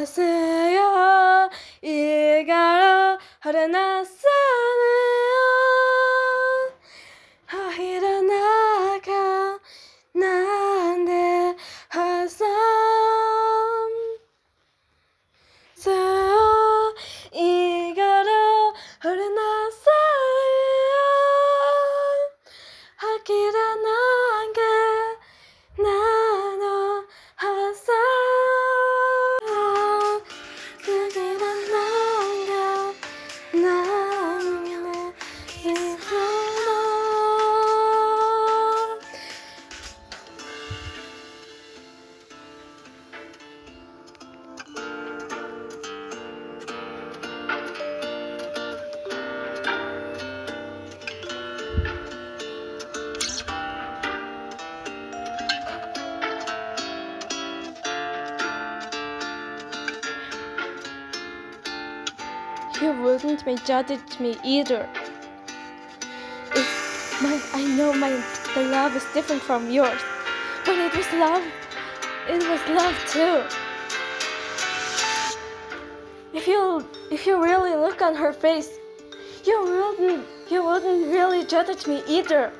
하세요 이가로 흐르나서네요 일어나가 난데 하삼 이가로 흐르나서요 하기라나게 나노 하삼 하기라나게 나노 You wouldn't be judged me either. I know the love is different from yours, but it was love. It was love too. If you really look on her face, you wouldn't really judge me either.